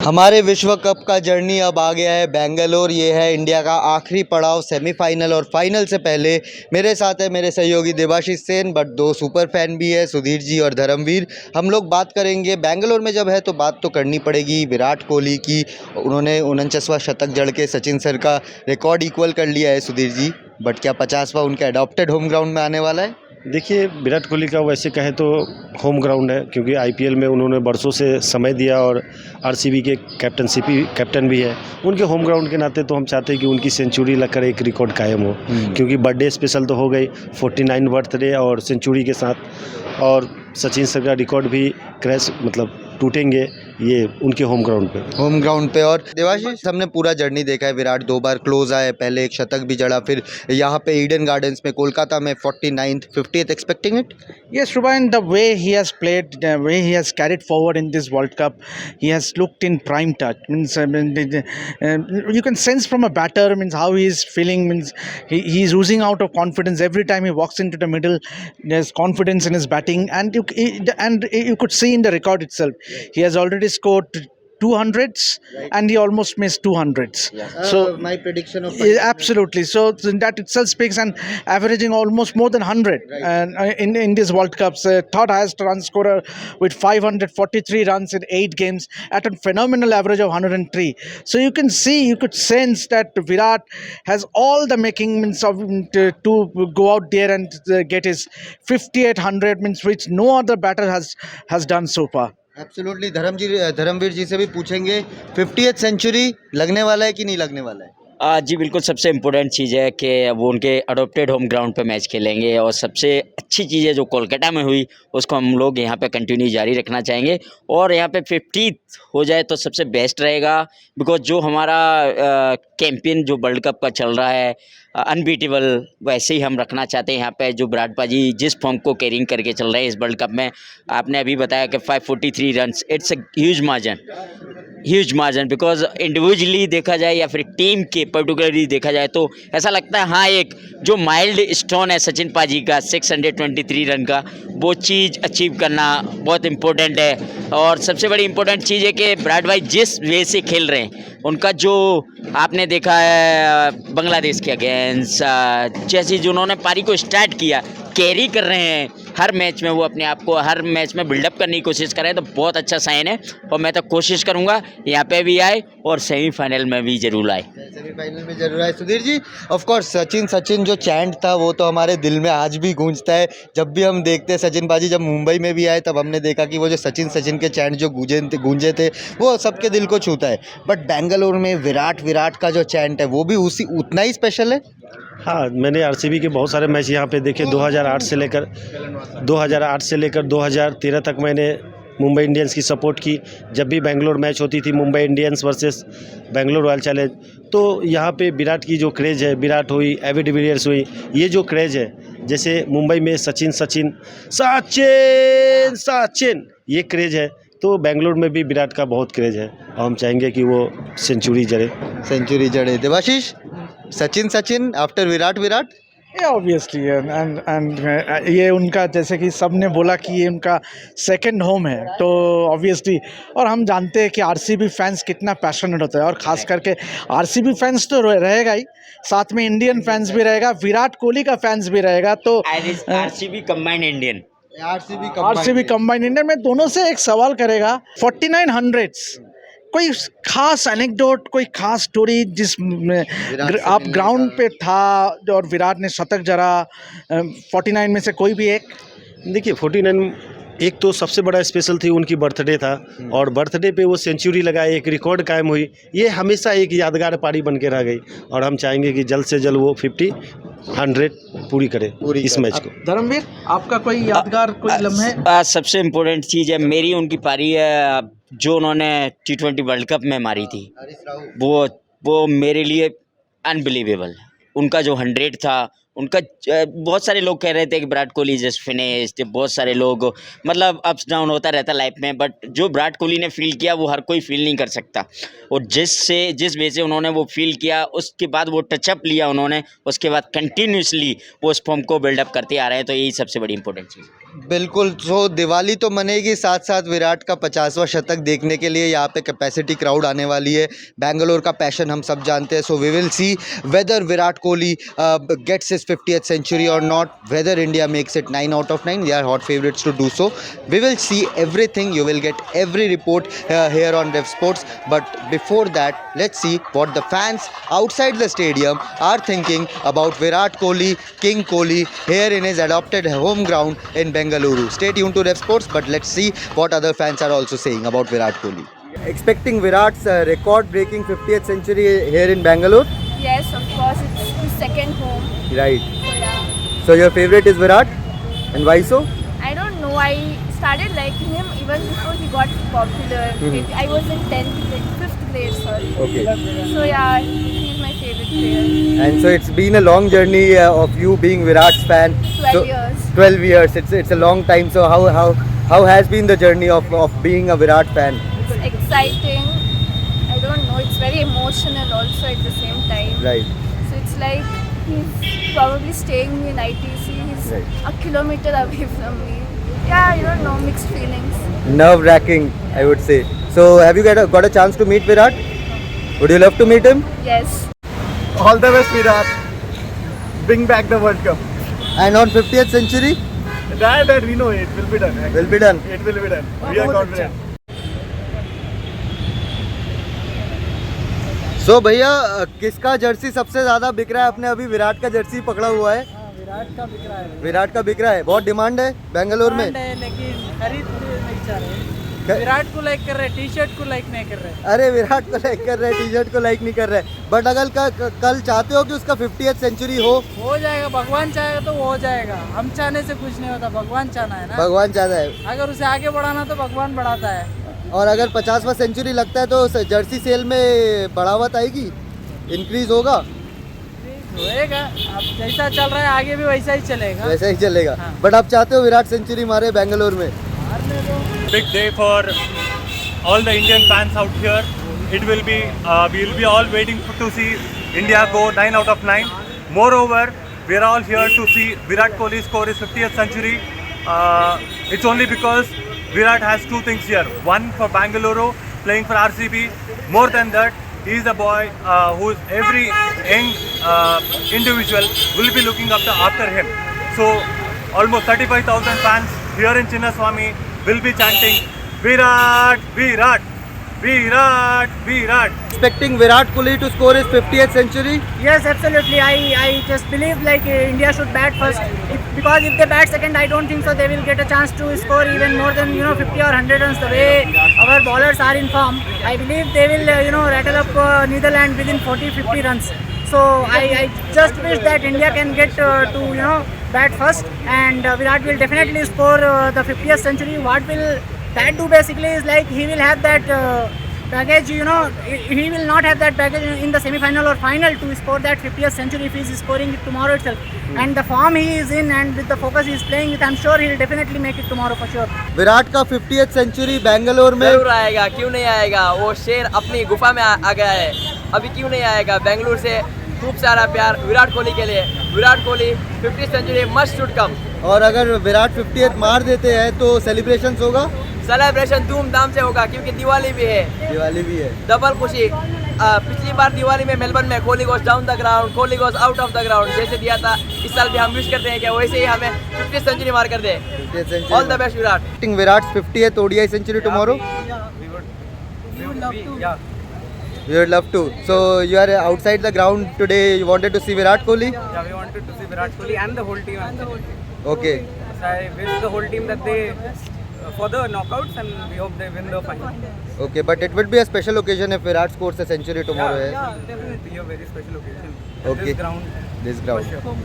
हमारे विश्व कप का जर्नी अब आ गया है बेंगलोर। ये है इंडिया का आखिरी पड़ाव, सेमीफाइनल और फाइनल से पहले मेरे साथ है मेरे सहयोगी देवाशीष सेन, बट दो सुपर फैन भी है, सुधीर जी और धर्मवीर। हम लोग बात करेंगे बेंगलोर में जब है तो बात तो करनी पड़ेगी विराट कोहली की। उन्होंने 49वां शतक जड़ के सचिन सर का रिकॉर्ड इक्वल कर लिया है सुधीर जी, बट क्या 50वां उनके अडॉप्टेड होम ग्राउंड में आने वाला है? देखिए, विराट कोहली का वैसे कहें तो होम ग्राउंड है, क्योंकि आईपीएल में उन्होंने बरसों से समय दिया और आरसीबी के कैप्टन भी है। उनके होम ग्राउंड के नाते तो हम चाहते हैं कि उनकी सेंचुरी लगकर एक रिकॉर्ड कायम हो, क्योंकि बर्थडे स्पेशल तो हो गई, 49 बर्थडे और सेंचुरी के साथ, और सचिन सर का रिकॉर्ड भी क्रैश टूटेंगे ये उनके होम ग्राउंड पे। और देवाशीष, हमने पूरा जर्नी देखा है, विराट 2 बार क्लोज आए, पहले एक शतक भी जड़ा, फिर यहाँ पे ईडन गार्डन्स में कोलकाता में 49th 50th expecting it. Yes, Shubhain, the way he has played, the way he has carried forward in this World Cup, he has looked in prime touch. You can sense from a batter how he is feeling. He is oozing out of confidence every time he walks into the middle. There's confidence in his batting, and you could see in the record itself. He has already scored 200s, right, and he almost missed 200s. So my prediction of absolutely. So that itself speaks, and averaging almost more than 100, right, and in this World Cups, third highest run scorer with 543 runs in 8 games at a phenomenal average of 103. So you could sense that Virat has all the makings of to go out there and get his 5800, which no other batter has done so far. Absolutely. Dharmveer ji से भी पूछेंगे, 50th century लगने वाला है कि नहीं लगने वाला है? जी बिल्कुल, सबसे इम्पोर्टेंट चीज़ है कि वो उनके अडॉप्टेड होम ग्राउंड पे मैच खेलेंगे, और सबसे अच्छी चीज़ है जो कोलकाता में हुई उसको हम लोग यहाँ पे कंटिन्यू जारी रखना चाहेंगे, और यहाँ पे 50th हो जाए तो सबसे बेस्ट रहेगा, बिकॉज जो हमारा कैंपेन जो वर्ल्ड कप का चल रहा है अनबीटेबल, वैसे ही हम रखना चाहते हैं यहाँ पे। जो विराट पाजी जिस फॉर्म को कैरिंग करके चल रहे हैं इस वर्ल्ड कप में, आपने अभी बताया कि 543 runs, it's a huge margin, because individually देखा जाए या फिर टीम के पर्टिकुलरली देखा जाए तो ऐसा लगता है हाँ, एक जो माइल्ड स्टोन है सचिन पाजी का 623 रन का, वो चीज़ अचीव करना बहुत इम्पोर्टेंट है। और सबसे बड़ी इम्पोर्टेंट चीज़ है कि विराट भाई जिस वे से खेल रहे हैं, उनका जो आपने देखा है बांग्लादेश के अगेंस्ट, जैसे जो उन्होंने पारी को स्टार्ट किया, कैरी कर रहे हैं हर मैच में, वो अपने आप को हर मैच में बिल्डअप करने की कोशिश कर रहे हैं, तो बहुत अच्छा साइन है। और मैं तो कोशिश करूंगा यहाँ पे भी आए और सेमीफाइनल में भी जरूर आए। सेमीफाइनल में जरूर आए। सुधीर जी, ऑफ कोर्स सचिन जो चैंट था वो तो हमारे दिल में आज भी गूंजता है। जब भी हम देखते हैं सचिन बाजी, जब मुंबई में भी आए तब हमने देखा कि वो जो सचिन के चैंट जो गूंजे थे वो सबके दिल को छूता है। बट बेंगलोर में विराट का जो चैंट है वो भी उतना ही स्पेशल है। हाँ, मैंने आरसीबी के बहुत सारे मैच यहाँ पे देखे। 2008 से लेकर 2013 तक मैंने मुंबई इंडियंस की सपोर्ट की। जब भी बेंगलोर मैच होती थी, Mumbai Indians versus Bangalore royal challenge, तो यहाँ पे विराट की जो क्रेज़ है, विराट हुई, एवी डिविलियर्स हुई, ये जो क्रेज़ है, जैसे मुंबई में सचिन ये क्रेज़ है, तो बेंगलोर में भी विराट का बहुत क्रेज़ है, और हम चाहेंगे कि वो सेंचुरी जड़े। Debashish, Sachin after Virat. Obviously, and ये उनका, जैसे कि सब ने बोला कि ये उनका सेकंड होम है, तो ऑब्वियसली, और हम जानते हैं कि आरसीबी फैंस कितना पैशनेट होता है, और ख़ास करके आरसीबी फैंस तो रहेगा ही, साथ में इंडियन फैंस भी रहेगा, विराट कोहली का फैंस भी रहेगा। तो आरसीबी कंबाइंड इंडियन में दोनों से एक सवाल करेगा, 4900s, कोई खास एनेक्डोट, कोई खास स्टोरी जिस आप ग्राउंड पे था और विराट ने शतक जड़ा, 49 में से कोई भी एक? देखिए, 49 एक तो सबसे बड़ा स्पेशल थी, उनकी बर्थडे था, और बर्थडे पे वो सेंचुरी लगाए, एक रिकॉर्ड कायम हुई, ये हमेशा एक यादगार पारी बन के रह गई, और हम चाहेंगे कि जल्द से जल्द वो 50-100 पूरी करे इस मैच को। धर्मवीर, आपका कोई यादगार कोई लम्हे? सबसे इम्पोर्टेंट चीज़ है मेरी उनकी पारी है जो उन्होंने T20 वर्ल्ड कप में मारी थी, वो मेरे लिए अनबिलीवेबल। उनका जो 100 था, उनका बहुत सारे लोग कह रहे थे कि विराट कोहली जस्ट फिनिश्ड, बहुत सारे लोग, मतलब अप्स डाउन होता रहता लाइफ में, बट जो विराट कोहली ने फील किया वो हर कोई फील नहीं कर सकता, और जिस वे से उन्होंने वो फील किया, उसके बाद वो टचअप लिया उन्होंने, उसके बाद कंटिन्यूसली वो उस फॉर्म को बिल्डअप करते आ रहे हैं, तो यही सबसे बड़ी इंपॉर्टेंट चीज़ है। बिल्कुल। सो दिवाली तो मनेगी, साथ साथ विराट का 50वां शतक देखने के लिए यहाँ पे कैपेसिटी क्राउड आने वाली है। बैंगलोर का पैशन हम सब जानते हैं। So we will see whether Virat Kohli gets his 50th century और not, whether India makes it 9 out of 9. They are hot favorites to do so. We will see everything. You will get every report here on Rev Sports. But before that, let's see what the fans outside the stadium are thinking about Virat Kohli, King Kohli, here in his adopted home ground in Bengaluru. Stay tuned to Rev Sports, but let's see what other fans are also saying about Virat Kohli. Expecting Virat's record-breaking 50th century here in Bangalore? Yes, of course, it's his second home. Right. So yeah, So your favorite is Virat? And why so? I don't know. I started liking him even before he got popular. Maybe I was in 5th grade, sorry. Okay. So yeah, he's my favorite player. And so it's been a long journey of you being Virat's fan. 12 years. 12 years. It's a long time. So how has been the journey of being a Virat fan? It's exciting. I don't know. It's very emotional also at the same time. Right. So it's like he's probably staying in ITC. He's Right. a kilometer away from me. Yeah, I don't know. Mixed feelings. Nerve-wracking, I would say. So have you got a chance to meet Virat? Would you love to meet him? Yes. All the best, Virat. Bring back the World Cup. And on 50th century? That we know it will be done. Will be done. It will be done. We are confident. सो भैया किसका Jersey सबसे ज़्यादा बिक रहा है? अपने अभी विराट का जर्सी पकड़ा हुआ है। विराट का बिक रहा है। विराट का बिक रहा है, बहुत डिमांड है बेंगलोर में। ब्रांड है, लेकिन खरीद नहीं चाह रहे। विराट को लाइक कर रहे, टी शर्ट को लाइक नहीं कर रहे। अरे विराट को लाइक कर रहे, टी शर्ट को लाइक नहीं कर रहे। बट अगर कल चाहते हो कि उसका 50th सेंचुरी हो जाएगा, भगवान चाहेगा तो वो हो जाएगा। हम चाहने से कुछ नहीं होता, भगवान चाहना है ना। भगवान चाहता है। अगर उसे आगे बढ़ाना तो भगवान बढ़ाता है। और अगर 50वां सेंचुरी लगता है तो जर्सी सेल में बढ़ावत आएगी, इंक्रीज होगा, होएगा। अब जैसा चल रहा है आगे भी वैसा ही चलेगा। वैसा ही चलेगा। हाँ। बट आप चाहते हो विराट सेंचुरी मारे बेंगलोर में? Big day for all the Indian fans out here. It will be, we will be all waiting to see India go 9 out of 9. Moreover, we are all here to see Virat Kohli score his 50th century. It's only because Virat has two things here. One for Bangalore, playing for RCB. More than that, he is a boy who every young individual will be looking after him. So almost 35,000 fans here in Chinnaswamy will be chanting Virat, Virat, Virat, Virat. Expecting Virat Kohli to score his 50th century? Yes, absolutely. I just believe like India should bat first because if they bat second, I don't think so they will get a chance to score even more than 50 or 100 runs. The way our bowlers are in form, I believe they will rattle up Netherlands within 40-50 runs. So I just wish that India can get to bat first, and Virat will definitely score the 50th century. What will that do basically is like he will have that baggage, he will not have that baggage in the semi-final or final to score that 50th century if he is scoring it tomorrow itself. And the form he is in and with the focus he is playing with, I'm sure he will definitely make it tomorrow for sure. Virat का 50th century Bangalore में जरूर आएगा, क्यों नहीं आएगा। वो शेर अपनी गुफा में आ गया है, अभी क्यों नहीं आएगा। बेंगलुरु से खूब सारा प्यार विराट कोहली के लिए। Virat Kohli 50th century must should come. और अगर विराट 50th मार देते हैं तो सेलिब्रेशंस होगा? सेलिब्रेशन धूमधाम से होगा क्योंकि दिवाली भी है। दिवाली भी है, डबल खुशी। पिछली बार दिवाली में मेलबर्न में Kohli goes down the ground, Kohli goes out of the ground जैसे दिया था, इस साल भी हम विश करते हैं कि वैसे ही हमें 50th सेंचुरी मार कर दे। All the best Virat. Virat's 50th ODI century tomorrow? You would love to. So you are outside the ground today. You wanted to see Virat Kohli? Yeah, we wanted to see Virat Kohli and the whole team. Okay. So I wish the whole team that they for the knockouts and we hope they win the final. Okay, but it would be a special occasion if Virat scores a century tomorrow. Yeah, definitely a very special occasion. Okay. This ground. This ground. For sure.